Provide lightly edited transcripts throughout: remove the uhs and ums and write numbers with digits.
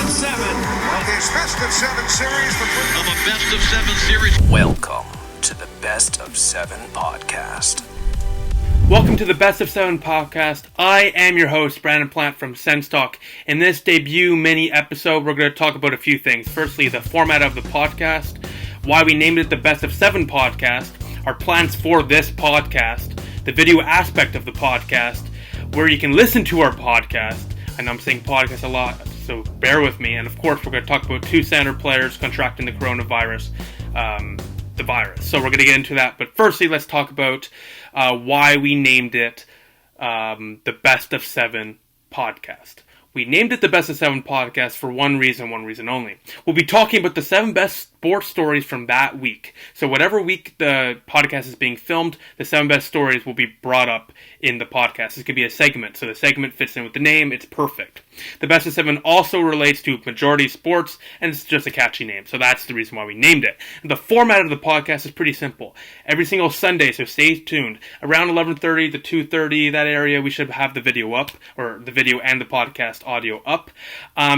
of seven. Okay, it's best of seven series. Of a best of seven series. Welcome to the Best of Seven podcast. Welcome to the Best of Seven podcast. I am your host, Brandon Plant from SoundCloud. In this debut mini episode, we're going to talk about a few things. Firstly, the format of the podcast, why we named it the Best of Seven podcast, our plans for this podcast, the video aspect of the podcast, where you can listen to our podcast. I know I'm saying podcast a lot, so bear with me. And of course, we're going to talk about Two Sens Players contracting the coronavirus, the virus. So we're going to get into that. But firstly, let's talk about why we named it the Best of Seven podcast. We named it the Best of Seven podcast for one reason only. We'll be talking about the 7 best sports stories from that week. So whatever week the podcast is being filmed, the 7 best stories will be brought up in the podcast. This could be a segment, so the segment fits in with the name. It's perfect. The Best of Seven also relates to majority sports, and it's just a catchy name. So that's the reason why we named it. And the format of the podcast is pretty simple. Every single Sunday, so stay tuned. Around 11:30 to 2:30, that area, we should have the video up, or the video and the podcast audio up.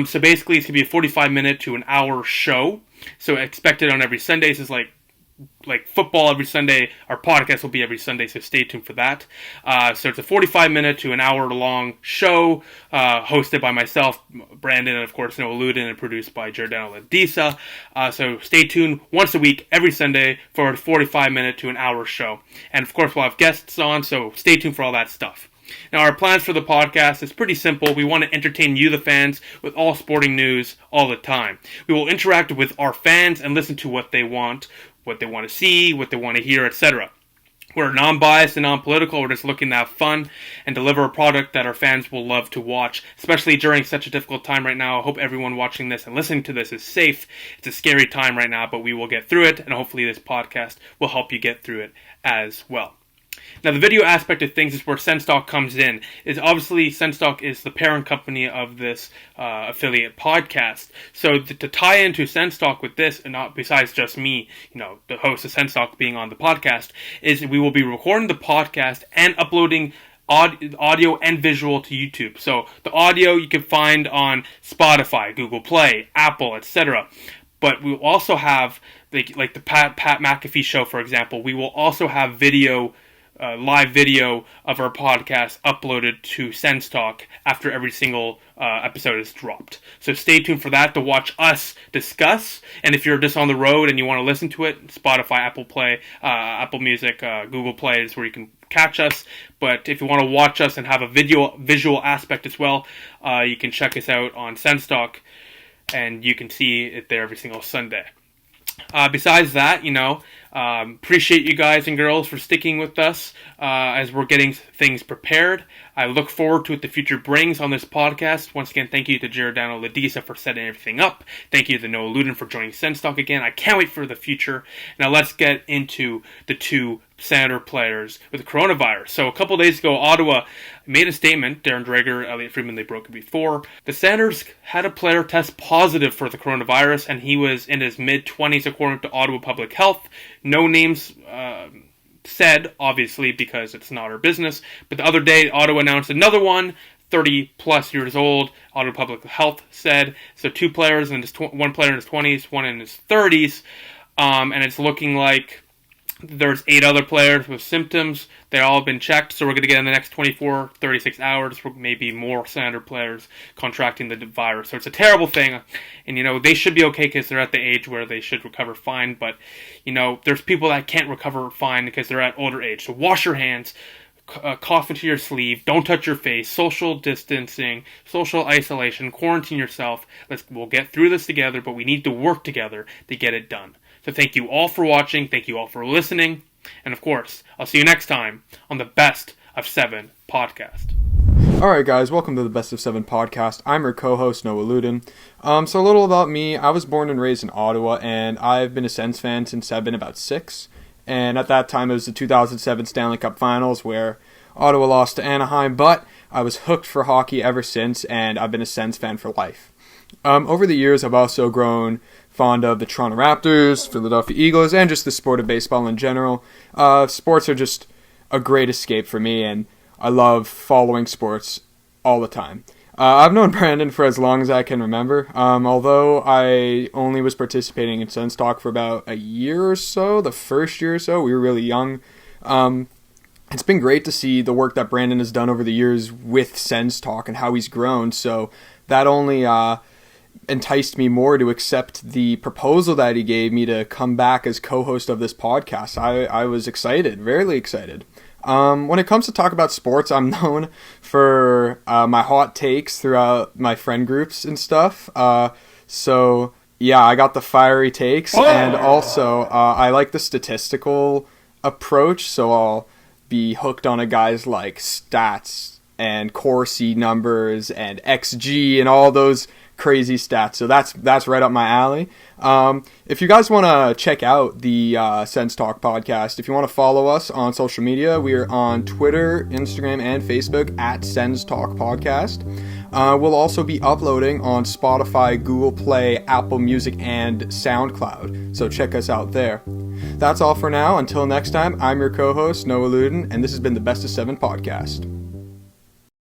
So basically, it's going to be a 45-minute to an hour show. So expect it on every Sunday. This is like football every Sunday. Our podcast will be every Sunday, so stay tuned for that. So it's a 45-minute to an hour-long show hosted by myself, Brandon, and of course Noah Luden, and produced by Giordano Ladisa. So stay tuned once a week, every Sunday, for a 45-minute to an hour show. And of course, we'll have guests on, so stay tuned for all that stuff. Now, our plans for the podcast is pretty simple. We want to entertain you, the fans, with all sporting news all the time. We will interact with our fans and listen to what they want to see, what they want to hear, etc. We're non-biased and non-political. We're just looking to have fun and deliver a product that our fans will love to watch, especially during such a difficult time right now. I hope everyone watching this and listening to this is safe. It's a scary time right now, but we will get through it, and hopefully this podcast will help you get through it as well. Now, the video aspect of things is where SoundCloud comes in. Is obviously SoundCloud is the parent company of this affiliate podcast. So to tie into SoundCloud with this, and not besides just me, the host of SoundCloud being on the podcast, is we will be recording the podcast and uploading audio and visual to YouTube. So the audio you can find on Spotify, Google Play, Apple, etc. But we will also have like the Pat McAfee show, for example. We will also have video. Live video of our podcast uploaded to SoundCloud after every single episode is dropped. So stay tuned for that to watch us discuss. And if you're just on the road and you want to listen to it, Spotify, Apple Play, Apple Music, Google Play is where you can catch us. But if you want to watch us and have a visual aspect as well, you can check us out on SoundCloud, and you can see it there every single Sunday. Besides that, appreciate you guys and girls for sticking with us as we're getting things prepared. I look forward to what the future brings on this podcast. Once again, thank you to Giordano Ladisa for setting everything up. Thank you to Noah Luden for joining SoundCloud again. I can't wait for the future. Now let's get into the Two Sens Players with the coronavirus. So a couple days ago, Ottawa made a statement. Darren Dreger, Elliot Friedman, they broke it before. The Sens had a player test positive for the coronavirus, and he was in his mid-20s according to Ottawa Public Health. No names said, obviously, because it's not our business. But the other day, Ottawa announced another one, 30 plus years old. Ottawa Public Health said. So 2 players, and one player in his 20s, one in his 30s. And it's looking like there's 8 other players with symptoms. They all have been checked, so we're going to get in the next 24, 36 hours, maybe more Sens players contracting the virus. So it's a terrible thing, and they should be okay because they're at the age where they should recover fine, but there's people that can't recover fine because they're at older age. So wash your hands, cough into your sleeve, don't touch your face, social distancing, social isolation, quarantine yourself. We'll get through this together, but we need to work together to get it done. So thank you all for watching, thank you all for listening, and of course, I'll see you next time on the Best of Seven podcast. Alright guys, welcome to the Best of Seven podcast. I'm your co-host, Noah Luden. So a little about me. I was born and raised in Ottawa, and I've been a Sens fan since I've been about 6. And at that time, it was the 2007 Stanley Cup Finals, where Ottawa lost to Anaheim, but I was hooked for hockey ever since, and I've been a Sens fan for life. Over the years, I've also grown fond of the Toronto Raptors, Philadelphia Eagles, and just the sport of baseball in general. Sports are just a great escape for me, and I love following sports all the time. I've known Brandon for as long as I can remember. Although I only was participating in Sens Talk for about a year or so, the first year or so, we were really young. It's been great to see the work that Brandon has done over the years with Sens Talk and how he's grown. So that only enticed me more to accept the proposal that he gave me to come back as co-host of this podcast. I was excited, very excited. When it comes to talk about sports, I'm known for my hot takes throughout my friend groups and stuff. So yeah, I got the fiery takes, and also I like the statistical approach. So I'll be hooked on a guy's like stats and Corsi numbers and XG and all those crazy stats. So that's right up my alley. If you guys want to check out the Sens Talk podcast, if you want to follow us on social media, we are on Twitter, Instagram, and Facebook at Sens Talk Podcast. We'll also be uploading on Spotify, Google Play, Apple Music, and SoundCloud. So check us out there. That's all for now. Until next time, I'm your co-host, Noah Luden, and this has been the Best of 7 podcast.